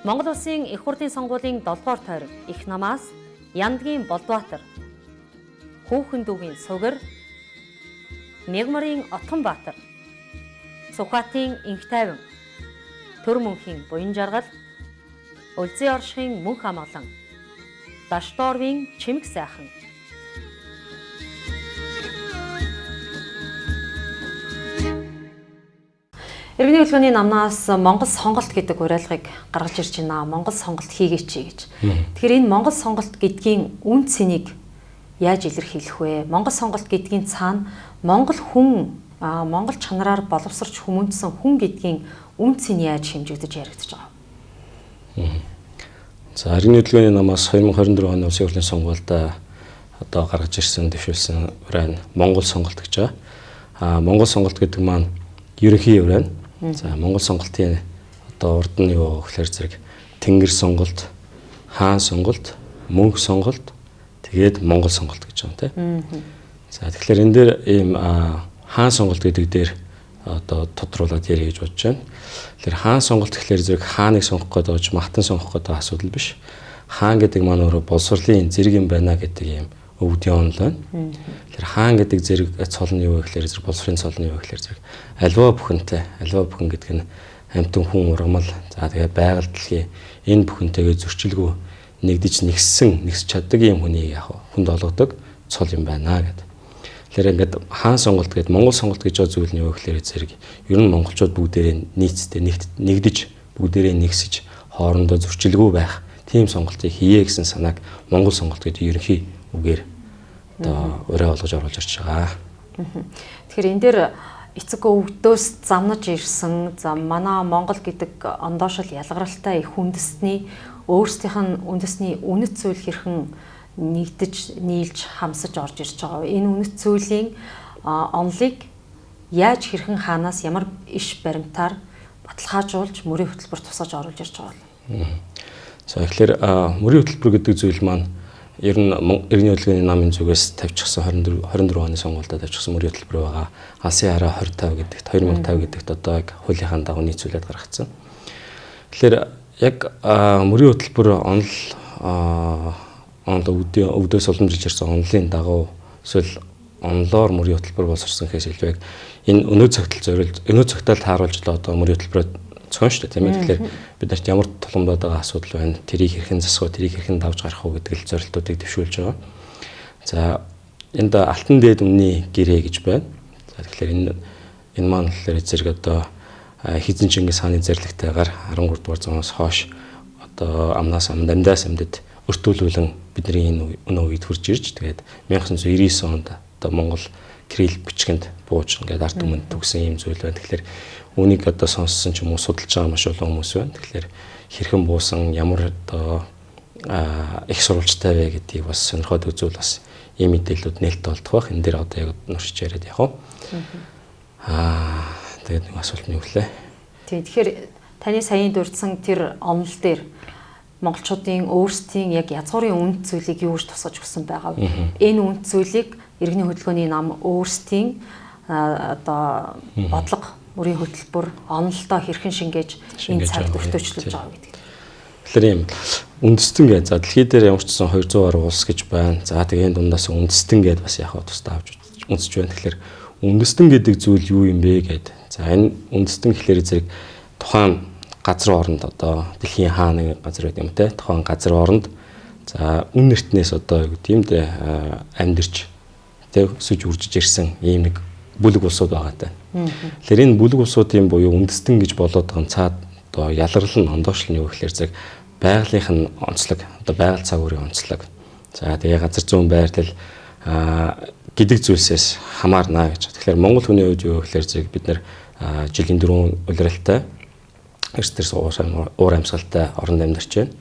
Монгол Улсын их хурлын сонгуулийн 7-р тойрог их намаас Яндгийн Болдбаатар, Хүүхэн дүүгийн Сугар, Мягмарын Отгонбаатар, Сухатын Инхтайван, Төр мөнхийн Буян жаргал, Улзын оршихын Мөнх амгалан, Дашдорвын Чимэг сайхан. Иргэний хөтөлбөрийн намнаас Монгол сонголт гэдэг уриалгыг гаргаж ирж байна. Монгол сонголт хийгээч гэж. Тэгэхээр энэ Монгол сонголт гэдгийн үн цэнийг яаж илэрхийлэх вэ? Монгол сонголт гэдгийн цаана Монгол хүн, Монгол чанараар боловсрч хүмүүнчсэн хүн гэдгийн үн цэн яаж хэмжигдэж яригдаж байгаа? За, иргэний хөтөлбөрийн намнаас 2024 оны улсын хурлын сонгуульд одоо гаргаж ирсэн дэвшүүлсэн уран Монгол сонголт гэж байгаа. Монгол сонголт гэдэг маань ерөнхий уран. За, Монгол сонголтын одоо урд нь юу гэхээр зэрэг Тэнгэр сонголт, хаан сонголт, мөнх сонголт, тэгээд Монгол сонголт гэж байна тийм. За, тэгэхээр энэ дээр ийм хаан сонголт гэдэг дээр одоо тодруулаад ярих гэж бодож байна. Тэгэхээр хаан сонголт гэхээр зэрэг хааныг сонгох гэдэг болж махтан сонгох гэдэг асуудал биш. Хаан гэдэг маань өөрөө боловсролын зэрэг юм байна гэдэг ийм өвдийн онол байна. Тэгэхээр хаан гэдэг зэрэг цол нь юу вэ гэхээр зэрэг боловсролын цол нь юу вэ гэхээр зэрэг альва бүхэнтэй. Альва бүхэн гэдэг нь амьтан хүн ургамал. За, тэгээд байгаль дэлхий энэ бүхэнтэйгээ зөрчилгүй нэгдэж нэгсэж чаддаг юм хүнийг яг хүнд олгодог цол юм байна гэдэг. Тэгэхээр ингээд хаан сонголт гэдэг Монгол сонголт гэж байгаа зүйл нь юу гэхээр зэрэг ер нь монголчууд бүгдээрээ нийцтэй нэгдэж бүгдээрээ нэгсэж хоорондоо зөрчилгүй байх тийм сонголтыг хийе гэсэн санааг Монгол сонголт гэдэг ерөнхий үгээр одоо ураа олгож оруулж ирж байгаа. Тэгэхээр энэ дээр эцэг өвгдөөс замнаж ирсэн манай Монгол гэдэг ондоошл ялгаралтай их үндэсний өөрсдийнх нь үндэсний үнэт зүйл хэрхэн нэгдэж нийлж хамсаж орж ирж байгаа. Энэ үнэт зүйлийн онолыг яаж хэрхэн хаанаас ямар иш баримтаар баталгаажуулж мөрийн хөтөлбөр тусгаж оруулж ирж байгаа вэ? За, тэгэхээр мөрийн хөтөлбөр гэдэг зүйл маань ер нь иргэний хөтөлбөрийн намын зүгээс тавьчихсан 24 оны сонгуульдад тавьчихсан мөрийн хөтөлбөр байгаа. Алсын хараа 2050 гэдэгт 2050 гэдэгт одоо яг хуулийнхаа дагуу нийцүүлээд гаргацсан. Тэгэхээр яг мөрийн хөтөлбөр онол өвдөөс уламжилж ирсэн онолын дагуу эсвэл онлоор мөрийн хөтөлбөр боловсрсон гэхээс илүү яг энэ өнөө цагтаал тааруулж л одоо мөрийн хөтөлбөрөд цоон шүү дээ тийм ээ. Тэгэхээр бид нарт ямар тулгамдаад байгаа асуудал байна, тэрийг хэрхэн засах вэ, тэрийг хэрхэн давж гарах вэ гэдэг л зорилтуудыг дэвшүүлж байгаа. За, энд алтан дээд өмнөний гэрээ гэж байна. За, тэгэхээр энэ маань болохоор зэрэг одоо Хэзэн Чингис хааны зарлагтайгаар 13 дугаар зууноос хойш одоо амнаас амьдаас амьдад өртөөлүүлэн бидний энэ өнөө үед хурж ирж тэгээд 1999 онд одоо Монгол Кирилл бичгэнд бууж ингээд ард түмэнд төгсөн юм зүйл байна. Тэгэхээр үүнийг одоо сонссон ч юм уу судалж байгаа маш олон хүмүүс байна. Тэгэхээр хэрхэн буусан, ямар одоо их сурвалжтай вэ гэдгийг бас сонирхоод үзвэл бас ийм мэдээлэлүүд нээлттэй болдох байх. Энэ дээр одоо яг нуршиж яриад явах. Тэгээд нэг асуулт нь юу вэ? Тэгэхээр таны саяын дурдсан тэр онол дээр монголчуудын өөрсдийн яг язгуурын үнэт зүйлийг юу гэж тусгаж өгсөн байгаа вэ? Энэ үнэт зүйлийг иргэний хөтөлбөрийн нам өөрсдийн одоо бодлого мөрийн хөтөлбөр онолтой хэрхэн шингээж энэ цагт өртөөчлөж байгаа гэдэг. Тэгэхээр ийм үндэстэн гэж за дэлхий дээр ямар ч гэсэн 200 гаруй улс гэж байна. За, тэгээд энэ дундаас үндэстэн гэдээ бас яг тусдаа авч үзэж байна. Тэгэхээр үндэстэн гэдэг зүйл юу юм бэ гэдэг. За, энэ үндэстэн гэхлээр зэрэг тухайн газар оронд одоо дэлхийн хааны газар гэдэг юм те. Тухайн газар оронд за үн нэртнээс одоо юу гэдэг юм дээ амьдэрч тэг өсөж үржиж ирсэн ийм нэг бүлэг улсууд байгаа даа. Тэгэхээр энэ бүлэг улсуудын буюу үндэстэн гэж болоод байгаа цаад одоо ялгарл нь ондоошлол нь юу гэхээр зэрэг байгалийнх нь онцлог одоо байгаль цаг үеийн онцлог. За, тэгээ газар зүйн байрлал гэдэг зүйлсээс хамаарна гэж. Тэгэхээр Монгол хүний хувьд юу гэхээр зэрэг бид нар жилийн 4 улиралтай эрс дээрс уур амьсгалтай оронд амьдарч байна.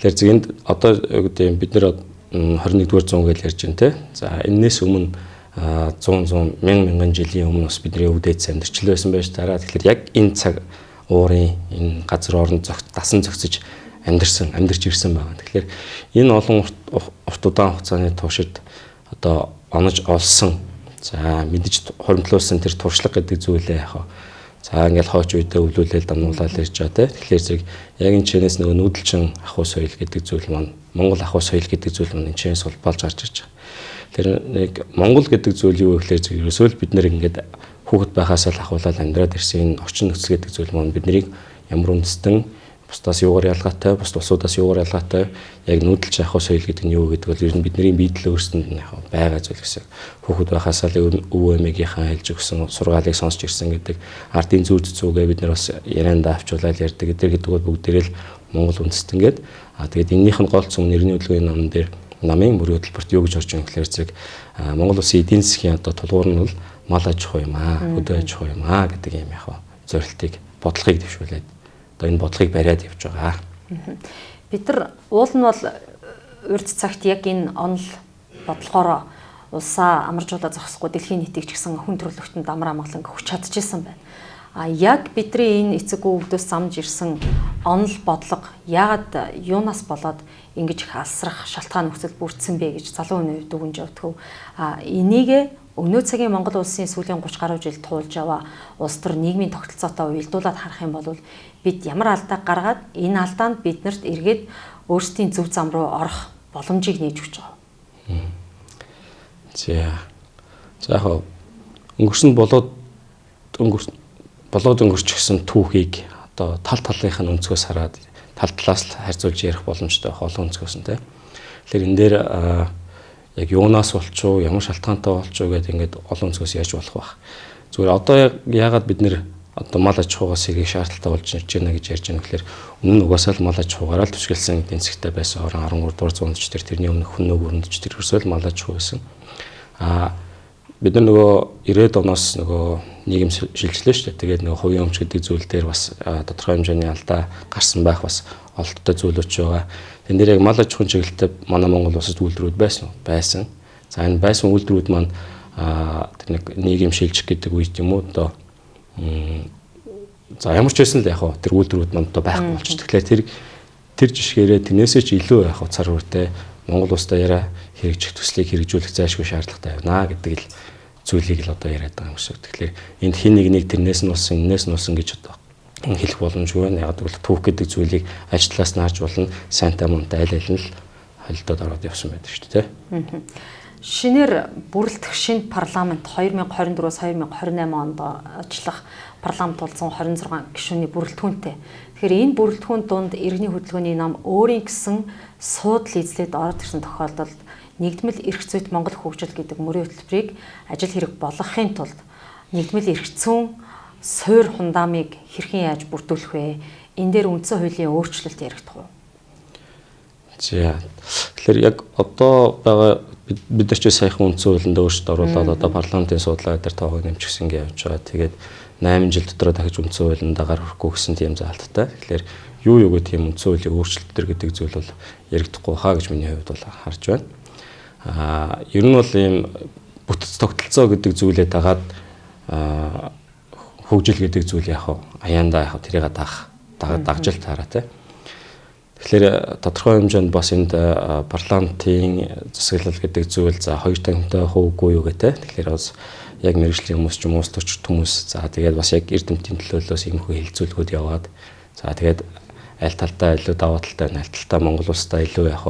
Тэгэхээр зэгэнд одоо юу гэдэг бид нар 21-р зуун гэж ярьж байна те. За, энэс өмнө 100 мянган жилийн өмнө бас бидний өвдөж амьдарчлаа байсан байж дараа. Тэгэхээр яг энэ цаг уурын энэ газар оронд дасан зохицож амьдарч ирсэн байна. Тэгэхээр энэ олон урт удаан хугацааны туршид одоо онож олсон за мэдж хуримтлуулсан тэр туршлага гэдэг зүйлээ яг За ингээл хойч үедээ өвлүүлэл дамнуулаад ирж байгаа те. Тэгэхээр зэрэг яг энэ чэнэс нөгөө нүүдэлчин ахуй соёл гэдэг зүйл маань Монгол ахуй соёл гэдэг зүйл маань энэ чэнэс бол болж гарч ирж байгаа. Тэр нэг Монгол гэдэг зүйл юу вэ гэхээр зэрэг ерөөсөө л бид нэр ингээд хүүхэд байхаас л ахуулаад амьдраад ирсэн энэ орчин нөхцөл гэдэг зүйл маань биднийг ямар үндэстэн бусдаас юугаар ялгаатай, бусд улсуудаас юугаар ялгаатай яг нүүдэлч ахуй соёл гэдэг нь юу гэдэг бол ер нь бидний биедэл өөрсдөнд нь яг байгаа зүйл гэсэн. Хүүхэд байхаас л өвөө эмээгийнхээ хэлж өгсөн сургаалыг сонсч ирсэн гэдэг ардын зүйд зүүгээ бид нар бас ярианда авчуулаад ярьдаг гэдэг бол бүгдээрээ л Монгол үндэстэн гээд тэгээд энэнийх нь голц нэрний хөдөлгөөний номон дээр намын мөрөө төлбөрт юу гэж орж байгаа гэхээр зэрэг Монгол Улсын эдийн засгийн одоо тулгуур нь бол мал аж ахуй юм аа, хөдөө аж ахуй юм аа гэдэг юм яг зорилтыг бодлогыг дэвшүүлээд одоо энэ бодлогыг бариад явж байгаа. Бид нар уул нь бол урьд цагт яг энэ онол бодлогоор улсаа амаржуулаад зогсохгүй дэлхийн нийтийг ч гэсэн хүн төрөлхтөнд амар амгалан өгч чадчихсан байна. Яг бидний энэ эцэг өвгдөөс замж ирсэн онол бодлого яагаад юунаас болоод ингэж их алсрах шалтгаан нөхцөл бүрдсэн бэ гэж залуу хүний хувьд дүгнж явдаг. Энийг өнөө цагийн Монгол улсын сүүлийн 30 гаруй жил туулж яваа улс төр нийгмийн тогтолцоотой уялдуулаад харах юм бол бид ямар алдаа гаргаад энэ алдаанд биднэрт эргээд өөрсдийн зөв зам руу орох боломжийг нээж өгч байгаа. За яг өнгөрсөн болоод өнгөрчихсөн түүхийг одоо тал талынх нь өнцгөөс хараад тал талаас л харьцуулж ярих боломжтой олон өнцгөөс нь тийм. Тэгэхээр энэ дээр яг юунаас болчихоо, ямар шалтгаантай болчихоо гэдэг ингээд олон өнцгөөс яаж болох вэ? Зүгээр одоо яагаад бид нэр одоо мал аж ахуйгаас сэргийг шаардлагатай болж ирж байна гэж ярьж байгаа гэхээр өмнө нь угаасаа л мал аж ахуйгаараа л төсөөлсөн эдийн засгтай байсан орон 13 дугаар зуунд ч тэрний өмнө хүн нөгөөнд ч тэр өсөөл мал аж ахуй байсан. Бид нар нөгөө 90-ад оноос нөгөө нийгэм шилжлээ шүү дээ. Тэгээд нөгөө хувийн өмч гэдэг зүйл дээр бас тодорхой хэмжээний алдаа гарсан байх бас олдтой зүйлүүд ч байгаа. Тэн дээр яг мал аж ахуйн чиглэлтэй манай Монгол улсад үйлдвэрүүд байсан уу? Байсан. За энэ байсан үйлдвэрүүд маань тэр нэг нийгэм шилжих гэдэг үед юм уу одоо за ямар ч байсан л яг тэр үйлдвэрүүд маань одоо байхгүй болчих. Тэгэхээр тэр жишгээрээ тэрнээсээ ч илүү яг цар хүртэй Монгол улстай яриа хэрэгжих төслийг хэрэгжүүлэх зайлшгүй шаардлагатай байна гэдэг л зүйлийг л одоо яриад байгаа юм шиг. Тэгэхээр энд хин нэг тэрнээс нь болсон, энээс нь болсон гэж одоо хэлэх боломжгүй байна. Яг л түүх гэдэг зүйлийг ажлаас нь харж болно. Сайнтай мунтай аль аль нь л холилдоод ороод явсан байдаг шүү дээ. Шинээр бүрэлдэх шинэ парламент 2024-өөс 2028 онд ажиллах парламент бол 126 гишүүний бүрэлдэхүүнтэй. Тэгэхээр энэ бүрэлдэхүүн донд иргэний хөдөлгөөний нам өөрийн гэсэн суудл эзлээд ороод ирсэн тохиолдолд нэгдмэл эрх зүйт Монгол хөгжил гэдэг мөрийн хөтөлбөрийг ажил хэрэг болгохын тулд нэгдмэл эрх зүйн суур хундамыг хэрхэн яаж бүрдүүлэх вэ? Энэ дээр үндсэн хуулийн өөрчлөлт яригдах уу? За. Тэгэхээр яг одоо байгаа бид нар ч саяхан үндсэн хуулинд өөрчлөлт оруулаад одоо парламентын судалгаа дээр тоогоо нэмчихсэн гэж явж байгаа. Тэгээд 8 жил дотор дахиж үндсэн хуулинд дагаар хүрэхгүй гэсэн тийм заалттай. Тэгэхээр юу гэх тийм үндсэн хуулийн өөрчлөлт төр гэдэг зүйл бол яригдахгүй хаа гэж миний хувьд бол харж байна. Ер нь бол ийм бүтэц тогтолцоо гэдэг зүйлээ дагаад хөгжил гэдэг зүйл яг аяанда яг тэрийг дагжил таараа тий. Тэгэхээр тодорхой хэмжээнд бас энд парламентын засаглал гэдэг зүйл за 2/5 хувьгүй юу гэдэг. Тэгэхээр бас яг мэргэжлийн хүмүүс ч юм уу төч хүмүүс за тэгээд бас яг эрдэмтдийн төлөөлөөс иймэрхүү хэлцүүлгүүд яваад за тэгээд аль талдаа илүү даваа талтай аль талдаа Монгол улстай илүү яг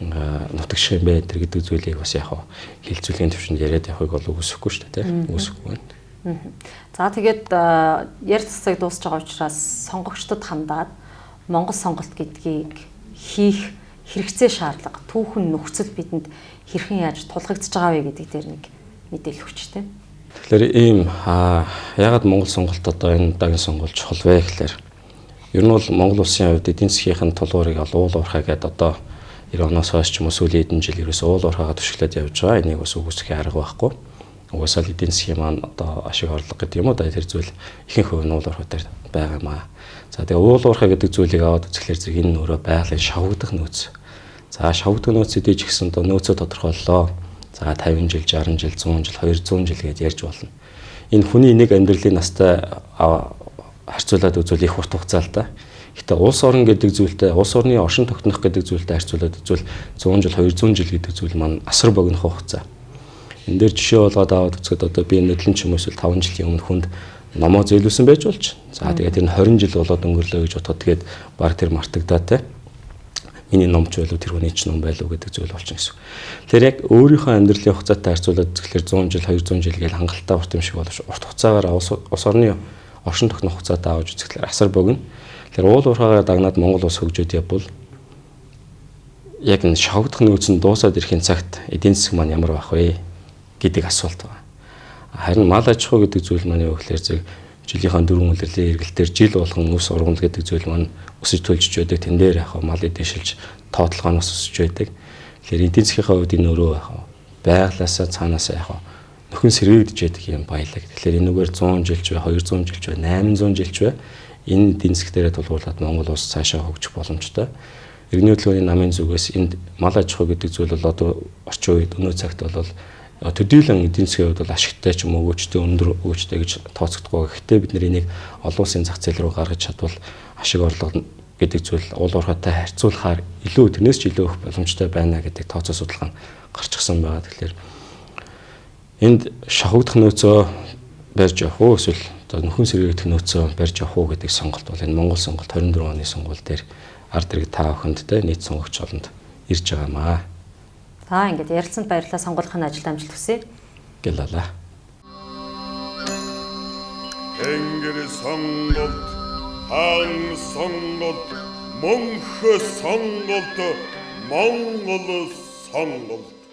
нутагших юм бэ гэдэг зүйлийг бас яг хэлцүүлгийн төвшөнд яриад явахыг бол үгүйсэхгүй шүү дээ тийм үгүйсэхгүй байна. За тэгээд ярь засаг дуусж байгаа учраас сонгогчдод хандаад Монгол сонголт гэдгийг хийх хэрэгцээ шаардлага түүхэн нөхцөл бидэнд хэрхэн яаж тулгагдж байгаа вэ гэдэг дээр нэг мэдээлэл өгчтэй. Тэгэхээр ийм ягаад Монгол сонголт одоо энэ удаагийн сонголт чухал вэ гэхээр ер нь бол Монгол улсын хувьд эдийн засгийн тулгуурыг уул уурхай гэдэг одоо 90 оноос хойш ч юм уу сүүлийн хэдэн жил ерөөсөө уул уурхайгаа төшөглөд явж байгаа. Энийг бас үгүйсэхийн арга байхгүй. Угаасаа л эдийн засгийн маань одоо ашиг орлого гэдэг юм уу да тэр зүйл ихэнх хувь нь уул уурхайтай байгаа юм аа. За тэгээ уул уурхай гэдэг зүйлийг аваад үзэхлээр зэрэг энэ нөрөө байгалийн шавагдах нөөц. За шавагдах нөөц эдэж гисэн одоо нөөцөө тодорхойллоо. За 50 жил, 60 жил, 100 жил, 200 жил гэж ярьж болно. Энэ хүний нэг амьдралын настай харьцуулаад үзвэл их урт хугацаа л да. Гэтэ улс орн гэдэг зүйлтэй, улс орны оршин тогтнох гэдэг зүйлтэй харьцуулаад үзвэл 100 жил, 200 жил гэдэг зүйл маань асар богино хугацаа. Энэ дээр жишээ болгоод аваад үзэхэд одоо би нөлөн ч юм уу 5 жилийн өмнө хүнд номоо зөөлүүлсэн байж болж. За тэгээд энэ 20 жил болоод өнгөрлөө гэж бодоход тэгээд баг тэр мартагдаа те. Миний номч байлуу тэр хүний ч ном байлуу гэдэг зүйл болчихно гэсэн. Тэгэхээр яг өөрийнхөө амьдралын хугацаатай харьцуулаад тэгэхээр 100 жил 200 жил гэж хангалттай урт юм шиг боловч урт хугацаагаар улс орны оршин тогтнох хугацаатай авч үзэхлээр асар богино. Тэгэхээр уул уурхаагаар дагнаад Монгол улс хөгжөөд явбал яг энэ шавагдах нөөц нь дуусаад ирэхин цагт эдийн засаг маань ямар байх вэ гэдэг асуулт байна. Харин мал аж ахуй гэдэг зүйл маань юу гэхээр зөв жилийнхаа дөрвөн үлрэлийн эргэлтээр жил болгон ус ургамал гэдэг зүйл маань өсөж төлжж байдаг. Тэн дээр яг мал эдэшилж тоотлогоноос өсөж байдаг. Тэгэхээр эдийн засгийнхаа хувьд энэ өөрөө яг байглаасаа цаанаасаа яг нөхөн сэргийгдэж байдаг юм баялаг. Тэгэхээр энэгээр 100 жилч бай, 200 жилч бай, 800 жилч бай энэ эдийн засаг дээрээ тулгуурлаад Монгол улс цаашаа хөгжих боломжтой. Иргэний хөдөлгөөний намын зүгээс энд мал аж ахуй гэдэг зүйл бол одоо орчин үед өнөө цагт бол төдийлөн эдийн засгийн хувьд бол ашигтай ч юм уу өгөөжтэй өндөр өгөөжтэй гэж тооцогдохгүй. Гэхдээ бид энийг олон улсын зах зээл рүү гаргаж чадвал ашиг орлого гэдэг зүйл уул уурхайтай харьцуулахаар илүү тэрнээс ч илүү их боломжтой байна гэдэг тооцоо судалгаа нь гарчихсан байгаа. Тэгэхээр энд шавхагдах нөөцөө барьж явах уу эсвэл нөхөн сэргээгдэх нөөцөө барьж явах уу гэдэг сонголт бол энэ Монгол сонголт 24 оны сонгуул дээр ард иргэд та бүхэнд те нийт сонгогч олонд ирж байгаамаа. За ингээд ярилцсанд баярлалаа, сонгуулийнхын ажилд амжилт хүсье. Гэлалаа. Тэнгэр сонголт, хаан сонголт, мөнх сонголт, Монгол сонголт.